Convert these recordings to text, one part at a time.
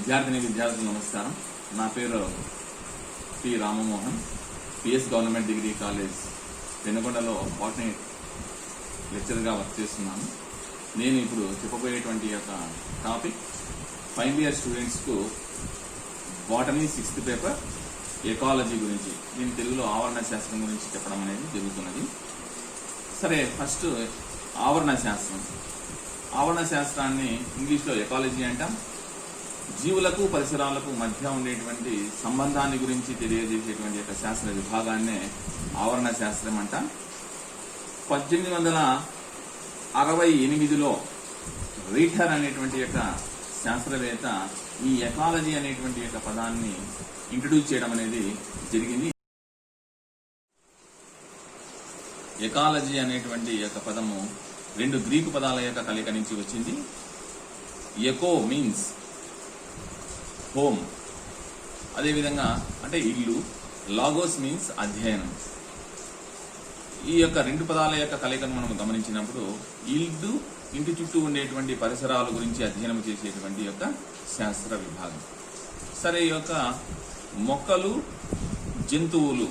విద్యార్థులు నమస్కారం. నా పేరు P Ramamohan. PS government degree college పెనుగొండలో బాటనీ లెక్చరర్గా వర్క్ చేస్తున్నాను. నేను ఇప్పుడు చెప్పబోయేటువంటి యొక్క టాపిక్ ఫైనల్ ఇయర్ స్టూడెంట్స్కు బాటనీ 6th పేపర్ ఎకాలజీ గురించి, దీని తెలుగులో ఆవరణ శాస్త్రం గురించి చెప్పడం అనేది జరుగుతున్నది. సరే, ఫస్ట్ ఆవరణ శాస్త్రం. ఆవరణ శాస్త్రాన్ని ఇంగ్లీష్లో ఎకాలజీ అంటాం. జీవులకు పరిసరాలకు మధ్య ఉండేటువంటి సంబంధాన్ని గురించి తెలియజేసేటువంటి యొక్క శాస్త్ర విభాగాన్నే ఆవరణ శాస్త్రం అంటాం. 1868లో రీటర్ అనేటువంటి యొక్క శాస్త్రవేత్త ఈ ఎకాలజీ అనేటువంటి యొక్క పదాన్ని ఇంట్రడ్యూస్ చేయడం అనేది జరిగింది. ఎకాలజీ అనేటువంటి యొక్క పదము 2 గ్రీకు పదాల యొక్క కలయిక నుంచి వచ్చింది. ఎకో మీన్స్ హోమ్, అదేవిధంగా అంటే ఇల్లు. లాగోస్ మీన్స్ అధ్యయనం. ఈ యొక్క 2 పదాల యొక్క కలయికను మనం గమనించినప్పుడు ఇల్లు, ఇంటి చుట్టూ ఉండేటువంటి పరిసరాల గురించి అధ్యయనం చేసేటువంటి యొక్క శాస్త్ర విభాగం. సరే, ఈ యొక్క మొక్కలు, జంతువులు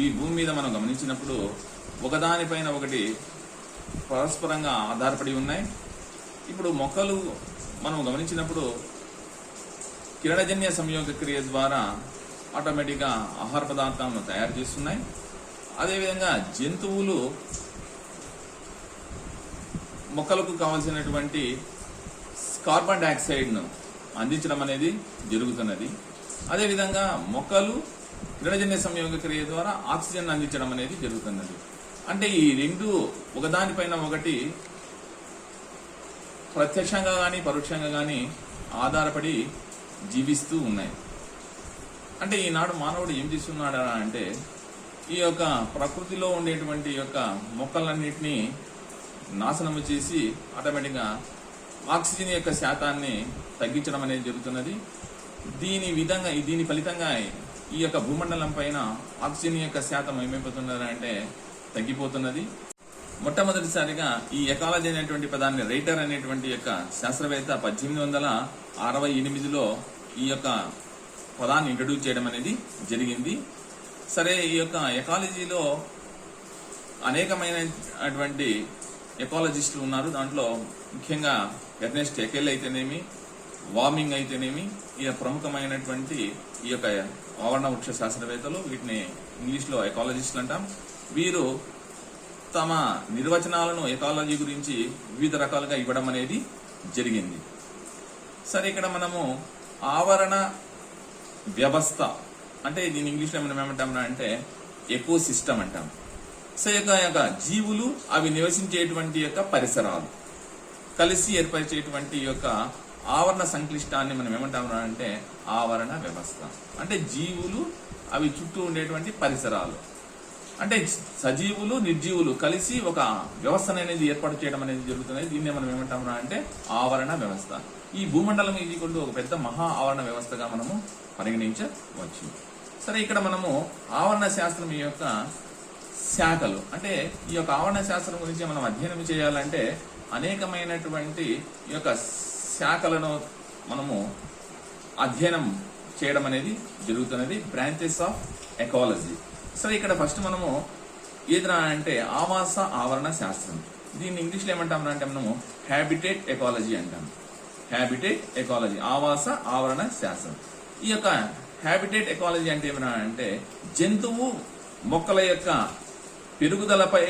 ఈ భూమి మీద మనం గమనించినప్పుడు ఒకదానిపైన ఒకటి పరస్పరంగా ఆధారపడి ఉన్నాయి. ఇప్పుడు మొక్కలు మనం గమనించినప్పుడు కిరణజన్య సంయోగ క్రియ ద్వారా ఆటోమేటిక్గా ఆహార పదార్థాలను తయారు చేస్తున్నాయి. అదేవిధంగా జంతువులు మొక్కలకు కావలసినటువంటి కార్బన్ డైఆక్సైడ్ను అందించడం అనేది జరుగుతున్నది. అదేవిధంగా మొక్కలు కిరణజన్య సంయోగ క్రియ ద్వారా ఆక్సిజన్ అందించడం అనేది జరుగుతున్నది. అంటే ఈ 2 ఒకదానిపైన ఒకటి ప్రత్యక్షంగా కానీ పరోక్షంగా కానీ ఆధారపడి జీవిస్తూ ఉన్నాయి. అంటే ఈనాడు మానవుడు ఏం చేస్తున్నాడు అంటే ఈ యొక్క ప్రకృతిలో ఉండేటువంటి యొక్క మొక్కలన్నింటినీ నాశనము చేసి ఆటోమేటిక్గా ఆక్సిజన్ యొక్క శాతాన్ని తగ్గించడం అనేది జరుగుతున్నది. దీని ఫలితంగా ఈ యొక్క భూమండలం పైన ఆక్సిజన్ యొక్క శాతం ఏమైపోతున్నది అంటే తగ్గిపోతున్నది. మొట్టమొదటిసారిగా ఈ ఎకాలజీ అనేటువంటి పదాన్ని రైటర్ అనేటువంటి యొక్క శాస్త్రవేత్త 1868లో ఈ యొక్క పదాన్ని ఇంట్రడ్యూస్ చేయడం అనేది జరిగింది. సరే, ఈ యొక్క ఎకాలజీలో అనేకమైనటువంటి ఎకాలజిస్టులు ఉన్నారు. దాంట్లో ముఖ్యంగా ఎర్నెస్ట్ హెకెల్ అయితేనేమి, వార్మింగ్ అయితేనేమి, ఈ ప్రముఖమైనటువంటి ఈ యొక్క ఆవరణ వృక్ష శాస్త్రవేత్తలు, వీటిని ఇంగ్లీష్లో ఎకాలజిస్టులు అంటాం. వీరు తమ నిర్వచనాలను ఎకాలజీ గురించి వివిధ రకాలుగా ఇవ్వడం అనేది జరిగింది. సరే, ఇక్కడ మనము ఆవరణ వ్యవస్థ అంటే దీని ఇంగ్లీష్లో మనం ఏమంటాం అంటే ఎకో సిస్టమ్ అంటాం. సో యొక్క జీవులు అవి నివసించేటువంటి యొక్క పరిసరాలు కలిసి ఏర్పరిచేటువంటి యొక్క ఆవరణ సంక్లిష్టాన్ని మనం ఏమంటాం అంటే ఆవరణ వ్యవస్థ. అంటే జీవులు అవి చుట్టూ ఉండేటువంటి పరిసరాలు, అంటే సజీవులు నిర్జీవులు కలిసి ఒక వ్యవస్థను అనేది ఏర్పాటు చేయడం అనేది జరుగుతుంది. దీన్నే మనం ఏమంటాము అంటే ఆవరణ వ్యవస్థ. ఈ భూమండలం ఈజీకొంటూ ఒక పెద్ద మహా ఆవరణ వ్యవస్థగా మనము పరిగణించవచ్చు. సరే, ఇక్కడ మనము ఆవరణ శాస్త్రం యొక్క శాఖలు, అంటే ఈ యొక్క ఆవరణ శాస్త్రం గురించి మనం అధ్యయనం చేయాలంటే అనేకమైనటువంటి ఈ యొక్క శాఖలను మనము అధ్యయనం చేయడం అనేది జరుగుతున్నది. Branches of ecology. సరే, ఇక్కడ ఫస్ట్ మనము ఏదిరా అంటే ఆవాస ఆవరణ శాస్త్రం. దీన్ని ఇంగ్లీష్లో ఏమంటాం అంటే మనము హ్యాబిటేట్ ఎకాలజీ అంటాం. హ్యాబిటేట్ ఎకాలజీ, ఆవాస ఆవరణ శాస్త్రం. ఈ యొక్క హ్యాబిటేట్ ఎకాలజీ అంటే ఏమన్నా అంటే జంతువు మొక్కల యొక్క పెరుగుదలపై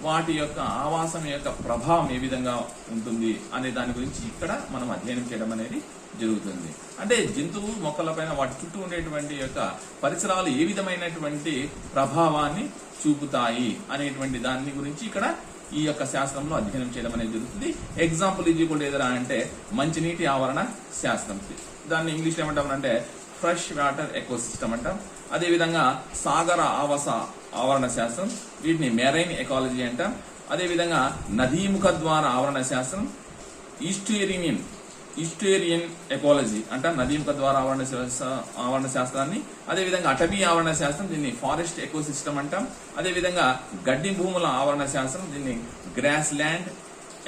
వాటి యొక్క ఆవాసం యొక్క ప్రభావం ఏ విధంగా ఉంటుంది అనే దాని గురించి ఇక్కడ మనం అధ్యయనం చేయడం అనేది జరుగుతుంది. అంటే జంతువు మొక్కలపైన వాటి చుట్టూ ఉండేటువంటి యొక్క పరిసరాలు ఏ విధమైనటువంటి ప్రభావాన్ని చూపుతాయి అనేటువంటి దాని గురించి ఇక్కడ ఈ యొక్క శాస్త్రంలో అధ్యయనం చేయడం అనేది జరుగుతుంది. ఎగ్జాంపుల్ ఈజీక్వల్ ఏదైనా అంటే మంచినీటి ఆవరణ శాస్త్రం. దాన్ని ఇంగ్లీష్లో ఏమంటాం అంటే ఫ్రెష్ వాటర్ ఎకోసిస్టమ్ అంటాం. అదేవిధంగా సాగర ఆవాస ఆవరణ శాస్త్రం, వీటిని మెరైన్ ఎకాలజీ అంటాం. అదేవిధంగా నదీముఖ ద్వార ఆవరణ శాస్త్రం, ఈస్ట్యూరియన్ ఎకాలజీ అంటాం, నదీముఖ ద్వార ఆవరణ శాస్త్రాన్ని. అదేవిధంగా అటవీ ఆవరణ శాస్త్రం, దీన్ని ఫారెస్ట్ ఎకోసిస్టమ్ అంటాం. అదేవిధంగా గడ్డి భూముల ఆవరణ శాస్త్రం, దీన్ని గ్రాస్ ల్యాండ్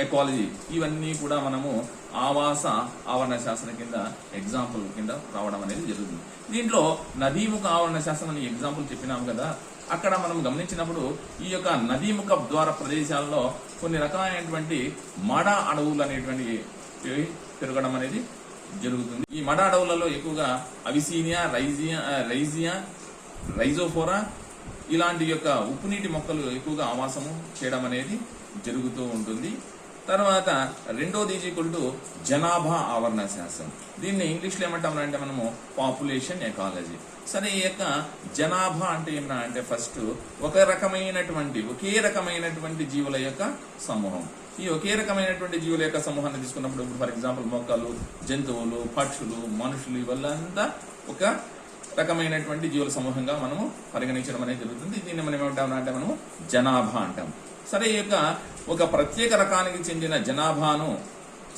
ఎకాలజీ, ఇవన్నీ కూడా మనము ఆవాస ఆవరణ శాస్త్రం కింద ఎగ్జాంపుల్ కింద రావడం అనేది జరుగుతుంది. దీంట్లో నదీముఖ ఆవరణ శాస్త్రం అని ఎగ్జాంపుల్ చెప్పినాము కదా, అక్కడ మనం గమనించినప్పుడు ఈ యొక్క నదీముఖ ద్వార ప్రదేశాల్లో కొన్ని రకాలైనటువంటి మడ అడవులు అనేటువంటి పెరగడం అనేది జరుగుతుంది. ఈ మడ అడవులలో ఎక్కువగా అవిసీనియా, రైజోఫోరా ఇలాంటి యొక్క ఉప్పునీటి మొక్కలు ఎక్కువగా ఆవాసము చేయడం అనేది జరుగుతూ ఉంటుంది. తర్వాత రెండోది ఈక్వల్ జనాభా ఆవరణ శాస్త్రం. దీన్ని ఇంగ్లీష్లో ఏమంటాం అంటే మనము పాపులేషన్ ఎకాలజీ. సరే, ఈ యొక్క జనాభా అంటే ఏమన్నా అంటే ఫస్ట్ ఒకే రకమైనటువంటి జీవుల యొక్క సమూహం. ఈ ఒకే రకమైనటువంటి జీవుల యొక్క సమూహాన్ని తీసుకున్నప్పుడు ఇప్పుడు ఫర్ ఎగ్జాంపుల్ మొక్కలు, జంతువులు, పక్షులు, మనుషులు ఇవల్లంతా ఒక రకమైనటువంటి జీవుల సమూహంగా మనము పరిగణించడం అనేది జరుగుతుంది. దీన్ని మనం ఏమంటాం అంటే మనము జనాభా అంటాం. సరే, ఈ యొక్క ఒక ప్రత్యేక రకానికి చెందిన జనాభాను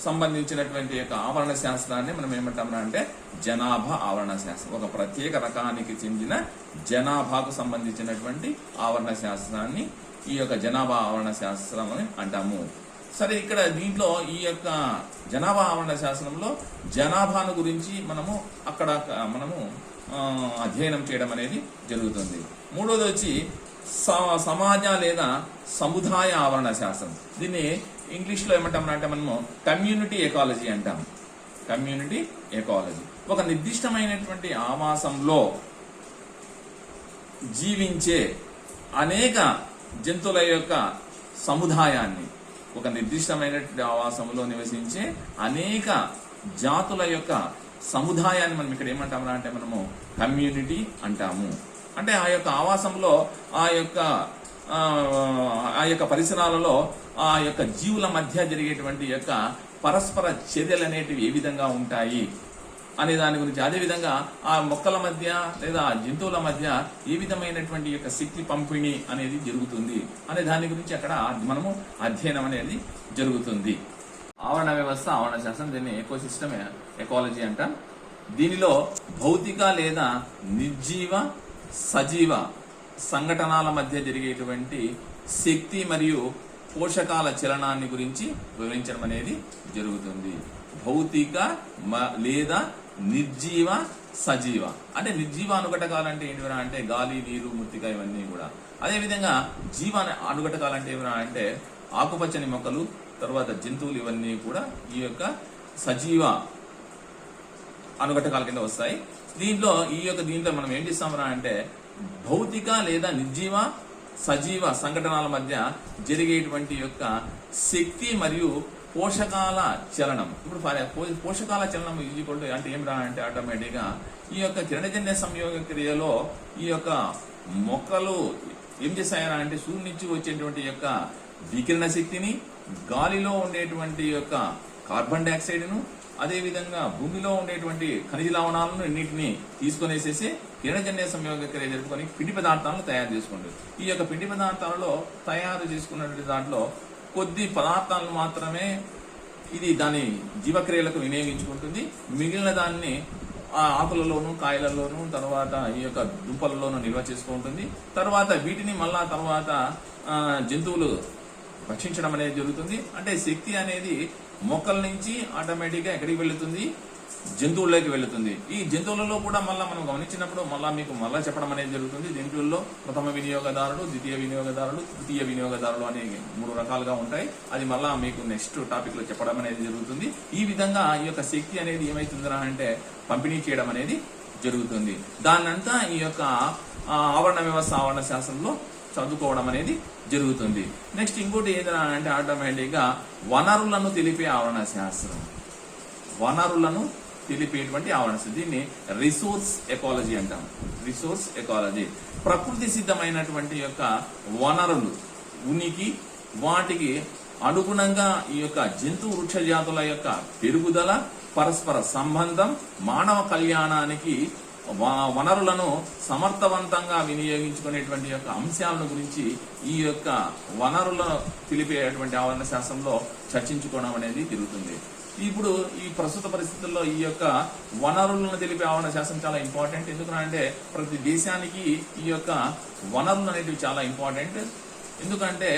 సంబంధించినటువంటి యొక్క ఆవరణ శాస్త్రాన్ని మనం ఏమంటామన్నా అంటే జనాభా ఆవరణ శాస్త్రం. ఒక ప్రత్యేక రకానికి చెందిన జనాభాకు సంబంధించినటువంటి ఆవరణ శాస్త్రాన్ని ఈ యొక్క జనాభా ఆవరణ శాస్త్రం అని అంటాము. సరే, ఇక్కడ దీంట్లో ఈ యొక్క జనాభా ఆవరణ శాస్త్రంలో జనాభాను గురించి మనము అధ్యయనం చేయడం అనేది జరుగుతుంది. మూడోది వచ్చి సమాజ లేదా సముదాయ ఆవరణ శాస్త్రం. దీన్ని ఇంగ్లీష్లో ఏమంటామంటే మనము కమ్యూనిటీ ఎకాలజీ అంటాం. కమ్యూనిటీ ఎకాలజీ ఒక నిర్దిష్టమైనటువంటి ఆవాసంలో జీవించే అనేక జంతువుల యొక్క సముదాయాన్ని, ఒక నిర్దిష్టమైనటువంటి ఆవాసంలో నివసించే అనేక జాతుల యొక్క సముదాయాన్ని మనం ఇక్కడ ఏమంటామన్నా అంటే మనము కమ్యూనిటీ అంటాము. అంటే ఆ యొక్క ఆవాసంలో ఆ యొక్క పరిసరాలలో ఆ యొక్క జీవుల మధ్య జరిగేటువంటి యొక్క పరస్పర చర్యలు అనేటివి ఏ విధంగా ఉంటాయి అనే దాని గురించి, అదేవిధంగా ఆ మొక్కల మధ్య లేదా జంతువుల మధ్య ఏ విధమైనటువంటి యొక్క శక్తి పంపిణీ అనేది జరుగుతుంది అనే దాని గురించి అక్కడ మనము అధ్యయనం అనేది జరుగుతుంది. ఆవరణ వ్యవస్థ ఆవరణ శాస్త్రం, దీన్ని ఎకోసిస్టమ్ ఎకాలజీ అంటాం. దీనిలో భౌతిక లేదా నిర్జీవ సజీవ సంఘటనల మధ్య జరిగేటువంటి శక్తి మరియు పోషకాల చలనాన్ని గురించి వివరించడం అనేది జరుగుతుంది. భౌతిక లేదా నిర్జీవ సజీవ అంటే నిర్జీవ అనుఘటకాలు అంటే ఏంటివరా అంటే గాలి, నీరు, మృత్తిక ఇవన్నీ కూడా. అదేవిధంగా జీవ అనుఘటకాలు అంటే ఏమిరా అంటే ఆకుపచ్చని మొక్కలు, తర్వాత జంతువులు, ఇవన్నీ కూడా ఈ యొక్క సజీవ అనుఘటకాల కింద వస్తాయి. దీంట్లో మనం ఏం చేస్తామరా అంటే భౌతిక లేదా నిర్జీవ సజీవ సంఘటనల మధ్య జరిగేటువంటి యొక్క శక్తి మరియు పోషకాల చలనం. ఇప్పుడు పోషకాల చలనం ఈక్వల్ టు అంటే ఏమిరా అంటే ఆటోమేటిక్గా ఈ యొక్క కిరణజన్య సంయోగ క్రియలో ఈ యొక్క మొక్కలు ఏం చేస్తాయరా అంటే సూర్యుడి నుంచి వచ్చేటువంటి యొక్క వికిరణ శక్తిని, గాలిలో ఉండేటువంటి యొక్క కార్బన్ డైఆక్సైడ్ను, అదేవిధంగా భూమిలో ఉండేటువంటి ఖనిజ లవణాలను ఎన్నింటినీ తీసుకొనేసేసి కిరణజన్య సంయోగ క్రియ జరుపుకొని పిండి పదార్థాలను తయారు చేసుకుంటుంది. ఈ యొక్క పిండి పదార్థాలలో తయారు చేసుకున్నటువంటి దాంట్లో కొద్ది పదార్థాలను మాత్రమే ఇది దాని జీవక్రియలకు వినియోగించుకుంటుంది. మిగిలిన దాన్ని ఆకులలోను, కాయలలోను, తర్వాత ఈ యొక్క దుంపలలోనూ నిల్వ చేసుకుంటుంది. తర్వాత వీటిని మళ్ళా తర్వాత జంతువులు భక్షించడం అనేది జరుగుతుంది. అంటే శక్తి అనేది మొక్కల నుంచి ఆటోమేటిక్గా ఎక్కడికి వెళుతుంది, జంతువుల్లోకి వెళుతుంది. ఈ జంతువులలో కూడా మళ్ళీ మనం గమనించినప్పుడు మీకు చెప్పడం అనేది జరుగుతుంది. జంతువుల్లో ప్రథమ వినియోగదారులు, ద్వితీయ వినియోగదారులు, తృతీయ వినియోగదారులు అనే 3 రకాలుగా ఉంటాయి. అది మళ్ళా మీకు నెక్స్ట్ టాపిక్ లో చెప్పడం అనేది జరుగుతుంది. ఈ విధంగా ఈ యొక్క శక్తి అనేది ఏమైతుందిరా అంటే పంపిణీ చేయడం అనేది జరుగుతుంది. దాన్నంతా ఈ యొక్క ఆవరణ వ్యవస్థ ఆవరణ శాస్త్రంలో చదువుకోవడం అనేది జరుగుతుంది. నెక్స్ట్ ఇంకోటి ఏదైనా అంటే ఆటోమేటిక్గా వనరులను తెలిపే ఆవరణ శాస్త్రం. వనరులను తెలిపేటువంటి ఆవరణ శాస్త్రం, దీన్ని రిసోర్స్ ఎకాలజీ అంటాం. రిసోర్స్ ఎకాలజీ ప్రకృతి సిద్ధమైనటువంటి యొక్క వనరులు ఉనికి, వాటికి అనుగుణంగా ఈ యొక్క జంతు వృక్ష జాతుల యొక్క పెరుగుదల, పరస్పర సంబంధం, మానవ కళ్యాణానికి వనరులను సమర్థవంతంగా వినియోగించుకునేటువంటి యొక్క అంశాలను గురించి ఈ యొక్క వనరులను తెలిపేటువంటి ఆవరణ శాస్త్రంలో చర్చించుకోవడం అనేది జరుగుతుంది. ఇప్పుడు ఈ ప్రస్తుత పరిస్థితుల్లో ఈ యొక్క వనరులను తెలిపే ఆవరణ శాస్త్రం చాలా ఇంపార్టెంట్. ఎందుకంటే ప్రతి దేశానికి ఈ యొక్క వనరులు అనేటివి చాలా ఇంపార్టెంట్. ఎందుకంటే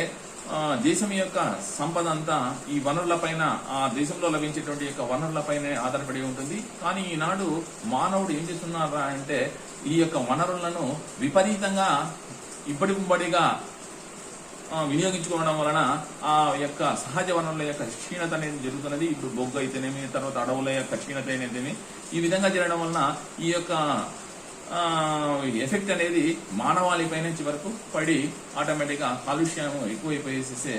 దేశం యొక్క సంపద అంతా ఈ వనరులపైన, ఆ దేశంలో లభించేటువంటి యొక్క వనరులపైనే ఆధారపడి ఉంటుంది. కానీ ఈనాడు మానవుడు ఏం చేస్తున్నారా అంటే ఈ యొక్క వనరులను విపరీతంగా ఇబ్బడిగా వినియోగించుకోవడం వలన ఆ యొక్క సహజ వనరుల యొక్క క్షీణత అనేది జరుగుతున్నది. ఇప్పుడు బొగ్గు అయితేనేమి, తర్వాత అడవుల యొక్క క్షీణత అయితేనేమి, ఈ విధంగా జరగడం వలన ఈ యొక్క ఎఫెక్ట్ అనేది మానవాళి పైన చివరకు పడి ఆటోమేటిక్గా కాలుష్యం ఎక్కువైపోయేసేసే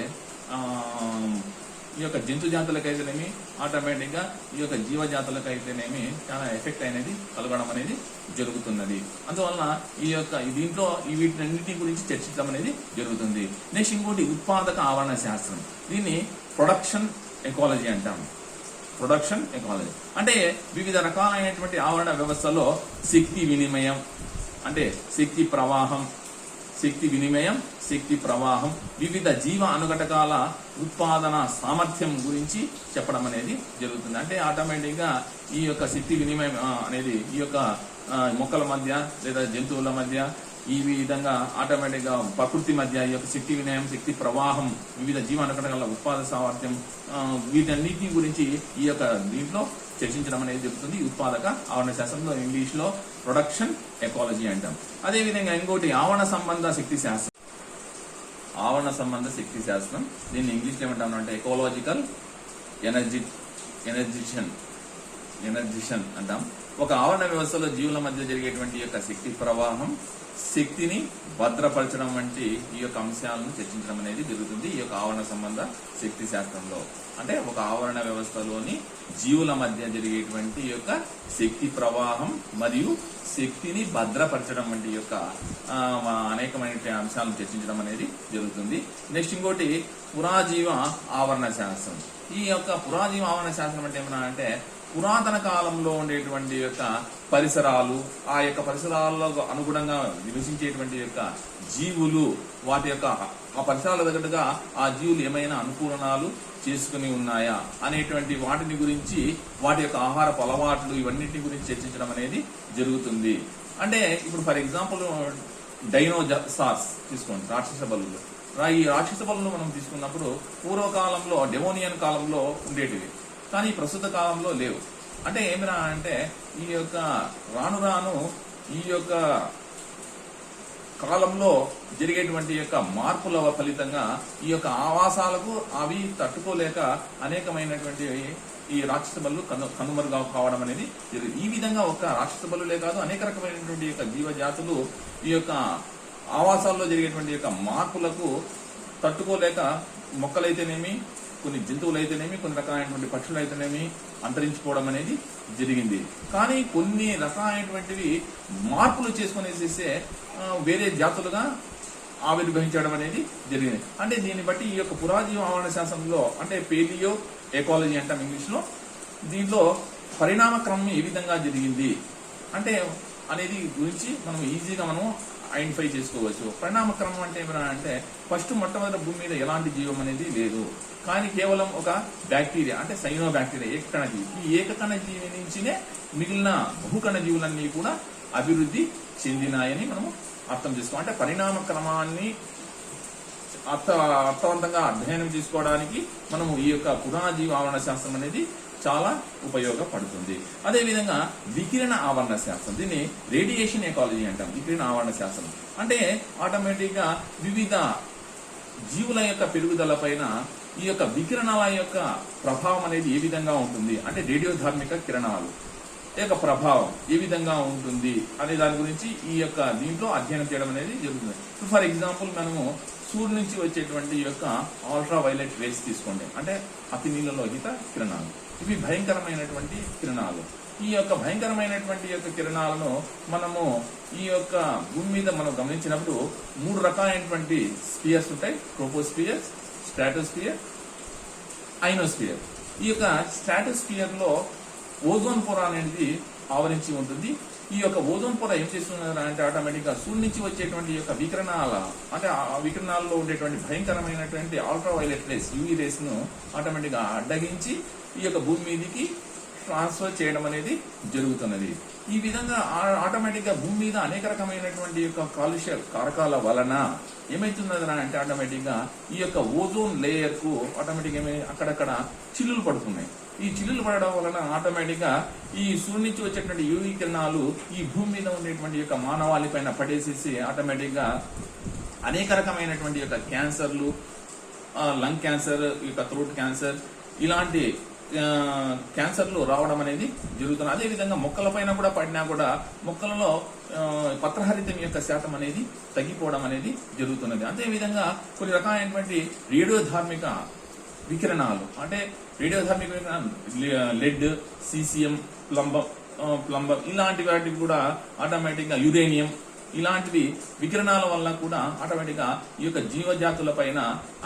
ఈ యొక్క జంతు జాతులకైతేనేమి, ఆటోమేటిక్గా ఈ యొక్క జీవజాతులకైతేనేమి చాలా ఎఫెక్ట్ అనేది కలగడం అనేది జరుగుతున్నది. అందువలన ఈ యొక్క దీంట్లో వీటినన్నింటి గురించి చర్చించడం అనేది జరుగుతుంది. నెక్స్ట్ ఇంకోటి ఉత్పాదక ఆవరణ శాస్త్రం. దీన్ని ప్రొడక్షన్ ఎకాలజీ అంటాము. ప్రొడక్షన్ ఎకాలజీ అంటే వివిధ రకాలైనటువంటి ఆవరణ వ్యవస్థలో శక్తి వినిమయం, అంటే శక్తి ప్రవాహం, శక్తి ప్రవాహం, వివిధ జీవ అనుఘటకాల ఉత్పాదన సామర్థ్యం గురించి చెప్పడం అనేది జరుగుతుంది. అంటే ఆటోమేటిక్గా ఈ యొక్క శక్తి వినిమయం అనేది ఈ యొక్క మొక్కల మధ్య లేదా జంతువుల మధ్య, ఈ విధంగా ఆటోమేటిక్గా ప్రకృతి మధ్య ఈ యొక్క శక్తి వినిమయం, శక్తి ప్రవాహం, వివిధ జీవ అనుఘటకాల ఉత్పాదన సామర్థ్యం, వీటన్నిటి గురించి ఈ యొక్క దీంట్లో చర్చించడం అనేది జరుగుతుంది. ఉత్పాదక ఆవరణ శాస్త్రంలో ఇంగ్లీష్లో ప్రొడక్షన్ ఎకాలజీ అంటాం. అదేవిధంగా ఇంకోటి ఆవరణ సంబంధ శక్తి శాస్త్రం. ఆవరణ సంబంధ శక్తి శాస్త్రం దీన్ని ఇంగ్లీష్లో ఏమంటాం అంటే ఎకాలజికల్ ఎనర్జిషన్ అంటాం. ఒక ఆవరణ వ్యవస్థలో జీవుల మధ్య జరిగేటువంటి యొక్క శక్తి ప్రవాహం, శక్తిని భద్రపరచడం వంటి ఈ యొక్క అంశాలను చర్చించడం అనేది జరుగుతుంది ఈ యొక్క ఆవరణ సంబంధ శక్తి శాస్త్రంలో. అంటే ఒక ఆవరణ వ్యవస్థలోని జీవుల మధ్య జరిగేటువంటి యొక్క శక్తి ప్రవాహం మరియు శక్తిని భద్రపరచడం వంటి యొక్క అనేకమైన అంశాలను చర్చించడం అనేది జరుగుతుంది. నెక్స్ట్ ఇంకోటి పురాజీవ ఆవరణ శాస్త్రం. ఈ యొక్క పురాజీవ ఆవరణ శాస్త్రం అంటే ఏమన్నా అంటే పురాతన కాలంలో ఉండేటువంటి యొక్క పరిసరాలు, ఆ యొక్క పరిసరాల్లో అనుగుణంగా నివసించేటువంటి యొక్క జీవులు, వాటి యొక్క ఆ పరిసరాల తగ్గట్టుగా ఆ జీవులు ఏమైనా అనుకూలనాలు చేసుకుని ఉన్నాయా అనేటువంటి వాటిని గురించి, వాటి యొక్క ఆహారపు అలవాట్లు, ఇవన్నింటి గురించి చర్చించడం అనేది జరుగుతుంది. అంటే ఇప్పుడు ఫర్ ఎగ్జాంపుల్ డైనోసార్స్ తీసుకోండి, రాక్షస బలులు. ఈ రాక్షస బలులు మనం తీసుకున్నప్పుడు పూర్వకాలంలో డెవోనియన్ కాలంలో ఉండేటివి, కానీ ప్రస్తుత కాలంలో లేవు. అంటే ఏమిరా అంటే ఈ యొక్క రాను ఈ యొక్క కాలంలో జరిగేటువంటి యొక్క మార్పుల ఫలితంగా ఈ యొక్క ఆవాసాలకు అవి తట్టుకోలేక అనేకమైనటువంటి ఈ రాక్షస బలులు కనుమరుగా కావడం అనేది జరిగింది. ఈ విధంగా ఒక రాక్షస బలులే కాదు, అనేక రకమైనటువంటి యొక్క జీవజాతులు ఈ యొక్క ఆవాసాల్లో జరిగేటువంటి యొక్క మార్పులకు తట్టుకోలేక మొక్కలైతేనేమి, కొన్ని జంతువులు అయితేనేమి, కొన్ని రకాలైనటువంటి పక్షులు అయితేనేమి అంతరించిపోవడం అనేది జరిగింది. కానీ కొన్ని రకాలైనటువంటివి మార్పులు చేసుకునేసేసే వేరే జాతులుగా ఆవిర్భవించడం అనేది జరిగింది. అంటే దీన్ని బట్టి ఈ యొక్క పురాజీవ ఆవరణ శాస్త్రంలో అంటే పేలియో ఎకాలజీ అంటాం ఇంగ్లీష్లో, దీంట్లో పరిణామ క్రమం ఏ విధంగా జరిగింది అంటే అనేది గురించి మనం ఈజీగా మనం ఐడెంటిఫై చేసుకోవచ్చు. పరిణామ క్రమం అంటే ఏమైనా అంటే ఫస్ట్ మొట్టమొదటి భూమి మీద ఎలాంటి జీవం అనేది లేదు, కానీ కేవలం ఒక బ్యాక్టీరియా అంటే సైనో బ్యాక్టీరియా ఏకకణ జీవి, ఈ ఏకకణ జీవి నుంచినే మిగిలిన బహుకణ జీవులన్నీ కూడా అభివృద్ధి చెందినాయని మనము అర్థం చేసుకోవాలి. అంటే పరిణామ క్రమాన్ని అర్థవంతంగా అధ్యయనం చేసుకోవడానికి మనము ఈ యొక్క పురాజీవ ఆవరణ శాస్త్రం అనేది చాలా ఉపయోగపడుతుంది. అదేవిధంగా వికిరణ ఆవరణ శాస్త్రం, దీన్ని రేడియేషన్ ఎకాలజీ అంటాం. వికిరణ ఆవరణ శాస్త్రం అంటే ఆటోమేటిక్గా వివిధ జీవుల యొక్క పెరుగుదల పైన ఈ యొక్క వికిరణాల యొక్క ప్రభావం అనేది ఏ విధంగా ఉంటుంది అంటే రేడియోధార్మిక కిరణాలు యొక్క ప్రభావం ఏ విధంగా ఉంటుంది అనే దాని గురించి ఈ యొక్క దీంట్లో అధ్యయనం చేయడం అనేది జరుగుతుంది. ఫర్ ఎగ్జాంపుల్ మనము సూర్యుడి నుంచి వచ్చేటువంటి యొక్క అల్ట్రా వైలెట్ రేస్ తీసుకోండి, అంటే అతి నీలలోహిత కిరణాలు. ఇవి భయంకరమైనటువంటి కిరణాలు. ఈ యొక్క భయంకరమైనటువంటి యొక్క కిరణాలను మనము ఈ యొక్క భూమి మీద మనం గమనించినప్పుడు 3 రకాలైనటువంటి స్పియర్స్ ఉంటాయి: ట్రోపోస్పియర్, స్ట్రాటోస్పియర్, ఐనోస్పియర్. ఈ యొక్క స్ట్రాటోస్పియర్ లో ఓజోన్ పొర అనేది ఆవరించి ఉంటుంది. ఈ యొక్క ఓజోన్ పొర ఏం చేస్తున్నారు అంటే ఆటోమేటిక్గా సూర్యుడి నుంచి వచ్చేటువంటి యొక్క వికిరణాల అంటే ఆ వికిరణాల్లో ఉండేటువంటి భయంకరమైనటువంటి ultra violet rays, UV rays ను ఆటోమేటిక్గా అడ్డగించి ఈ యొక్క భూమి మీదకి ట్రాన్స్ఫర్ చేయడం అనేది జరుగుతున్నది. ఈ విధంగా ఆటోమేటిక్ గా భూమి మీద అనేక రకమైనటువంటి యొక్క కాలుష్య కారకాల వలన ఏమైతున్నది అంటే ఆటోమేటిక్ గా ఈ యొక్క ఓజోన్ లేయర్ కు ఆటోమేటిక్ అక్కడక్కడ చిల్లులు పడుతున్నాయి. ఈ చిల్లులు పడడం వలన ఆటోమేటిక్ గా ఈ సూర్యుడి నుంచి వచ్చేటువంటి యూవీ కిరణాలు ఈ భూమి మీద ఉండేటువంటి యొక్క మానవాళి పైన పడేసేసి ఆటోమేటిక్ గా అనేక రకమైనటువంటి యొక్క క్యాన్సర్లు, లంగ్ క్యాన్సర్, యొక్క థ్రోట్ క్యాన్సర్, ఇలాంటి క్యాన్సర్లు రావడం అనేది జరుగుతుంది. అదేవిధంగా మొక్కలపైన కూడా పడినా కూడా మొక్కలలో పత్రహరితం యొక్క శాతం అనేది తగ్గిపోవడం అనేది జరుగుతున్నది. అదేవిధంగా కొన్ని రకాలైనటువంటి రేడియోధార్మిక వికిరణాలు, అంటే రేడియోధార్మిక వికిరణాలు లెడ్, సీసియం, ప్లంబర్ ఇలాంటి వాటికి కూడా ఆటోమేటిక్గా యురేనియం ఇలాంటివి వికిరణాల వల్ల కూడా ఆటోమేటిక్గా ఈ యొక్క జీవజాతుల పైన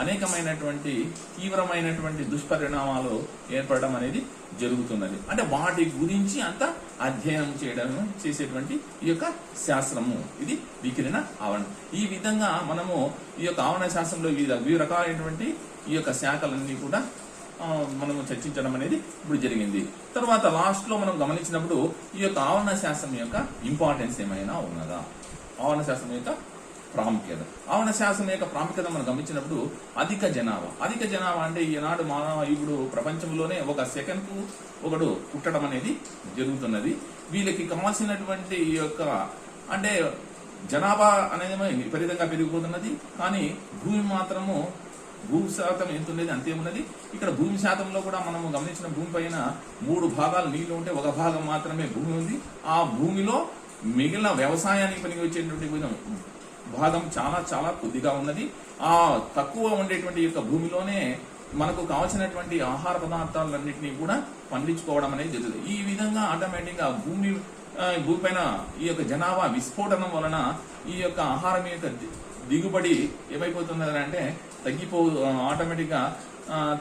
అనేకమైనటువంటి తీవ్రమైనటువంటి దుష్పరిణామాలు ఏర్పడడం అనేది జరుగుతున్నది. అంటే వాటి గురించి అంత అధ్యయనం చేసేటువంటి ఈ యొక్క శాస్త్రము ఇది వికిరణ ఆవరణ. ఈ విధంగా మనము ఈ యొక్క ఆవరణ శాస్త్రంలో వివిధ రకాలైనటువంటి ఈ యొక్క శాఖలన్నీ కూడా మనము చర్చించడం అనేది ఇప్పుడు జరిగింది. తర్వాత లాస్ట్ లో మనం గమనించినప్పుడు ఈ యొక్క ఆవరణ శాస్త్రం యొక్క ఇంపార్టెన్స్ ఏమైనా ఉన్నదా, ఆవరణ శాస్త్రం యొక్క ప్రాముఖ్యత, ఆవరణ శాస్త్రం యొక్క ప్రాముఖ్యత మనం గమనించినప్పుడు అధిక జనాభా అంటే ఈనాడు ఇప్పుడు ప్రపంచంలోనే ఒక సెకండ్ కు ఒకడు పుట్టడం అనేది జరుగుతున్నది. వీళ్ళకి కావాల్సినటువంటి ఈ యొక్క అంటే జనాభా అనేది విపరీతంగా పెరిగిపోతున్నది. కానీ భూమి మాత్రము భూమి శాతం ఎంత ఉండేది అంతే ఉన్నది. ఇక్కడ భూమి శాతంలో కూడా మనము గమనించిన భూమి పైన 3 భాగాలు నీళ్లు ఉంటే 1 భాగం మాత్రమే భూమి ఉంది. ఆ భూమిలో మిగిలిన వ్యవసాయానికి పనికి వచ్చేటువంటి భాగం చాలా చాలా కొద్దిగా ఉన్నది. ఆ తక్కువ ఉండేటువంటి యొక్క భూమిలోనే మనకు కావాల్సినటువంటి ఆహార పదార్థాలన్నింటినీ కూడా పండించుకోవడం అనేది జరుగుతుంది. ఈ విధంగా ఆటోమేటిక్ గా భూమి పైన ఈ యొక్క జనాభా విస్ఫోటనం వలన ఈ యొక్క ఆహారం యొక్క దిగుబడి ఏమైపోతున్నది అంటే ఆటోమేటిక్ గా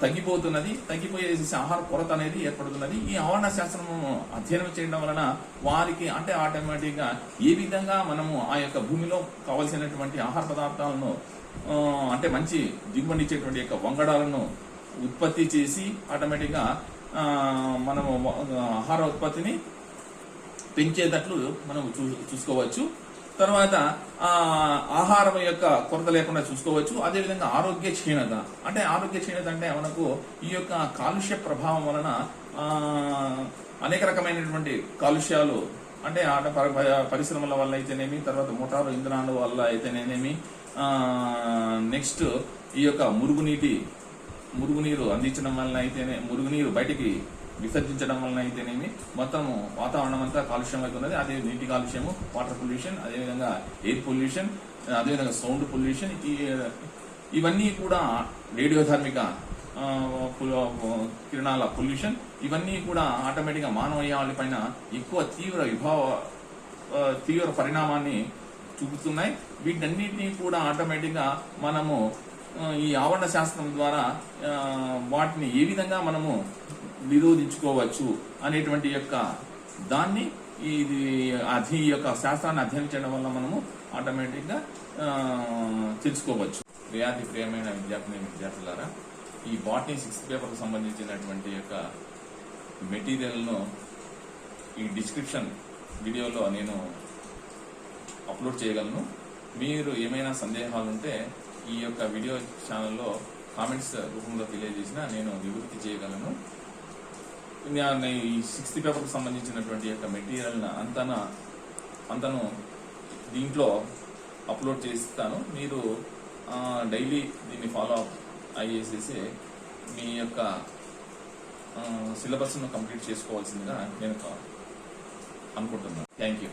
తగ్గిపోతున్నది. తగ్గిపోయేసి ఆహార కొరత అనేది ఏర్పడుతున్నది. ఈ ఆవరణ శాస్త్రము అధ్యయనం చేయడం వలన వారికి అంటే ఆటోమేటిక్ గా ఏ విధంగా మనము ఆ యొక్క భూమిలో కావలసినటువంటి ఆహార పదార్థాలను అంటే మంచి దిగుబడిచ్చేటువంటి యొక్క వంగడాలను ఉత్పత్తి చేసి ఆటోమేటిక్ గా మనము ఆహార ఉత్పత్తిని పెంచేటట్లు మనం చూసుకోవచ్చు. తర్వాత ఆహారం యొక్క కొరత లేకుండా చూసుకోవచ్చు. అదేవిధంగా ఆరోగ్య క్షీణత అంటే మనకు ఈ యొక్క కాలుష్య ప్రభావం వలన అనేక రకమైనటువంటి కాలుష్యాలు అంటే పరిశ్రమల వల్ల అయితేనేమి, తర్వాత మోటారు ఇంధనాల వల్ల అయితేనేమి, నెక్స్ట్ ఈ యొక్క మురుగునీరు అందించడం వలన అయితేనే, మురుగునీరు బయటికి విసర్జించడం వలన అయితేనేమి మొత్తం వాతావరణం అంతా కాలుష్యం అవుతున్నది. అదే నీటి కాలుష్యము, వాటర్ పొల్యూషన్, అదేవిధంగా ఎయిర్ పొల్యూషన్, అదేవిధంగా సౌండ్ పొల్యూషన్, ఇవన్నీ కూడా రేడియోధార్మిక కిరణాల పొల్యూషన్, ఇవన్నీ కూడా ఆటోమేటిక్గా మానవీయాల పైన ఎక్కువ తీవ్ర పరిణామాన్ని చూపుతున్నాయి. వీటన్నిటినీ కూడా ఆటోమేటిక్గా మనము ఈ ఆవరణ శాస్త్రం ద్వారా వాటిని ఏ విధంగా మనము నిరోధించుకోవచ్చు అనేటువంటి యొక్క దాన్ని ఈ యొక్క శాస్త్రాన్ని అధ్యయనం చేయడం వల్ల మనము ఆటోమేటిక్గా తెలుసుకోవచ్చు. ప్రియమైన విద్యార్థులారా, ఈ బాటనీ 6th పేపర్కు సంబంధించినటువంటి యొక్క మెటీరియల్ను ఈ డిస్క్రిప్షన్ వీడియోలో నేను అప్లోడ్ చేయగలను. మీరు ఏమైనా సందేహాలుంటే ఈ యొక్క వీడియో ఛానల్లో కామెంట్స్ రూపంలో తెలియజేసినా నేను నివృత్తి చేయగలను. ఈ 6th పేపర్కు సంబంధించినటువంటి యొక్క మెటీరియల్ అంతను దీంట్లో అప్లోడ్ చేస్తాను. మీరు డైలీ దీన్ని ఫాలో అప్ అయ్యేసేసి మీ యొక్క సిలబస్ను కంప్లీట్ చేసుకోవాల్సిందిగా నేను అనుకుంటున్నాను. Thank you.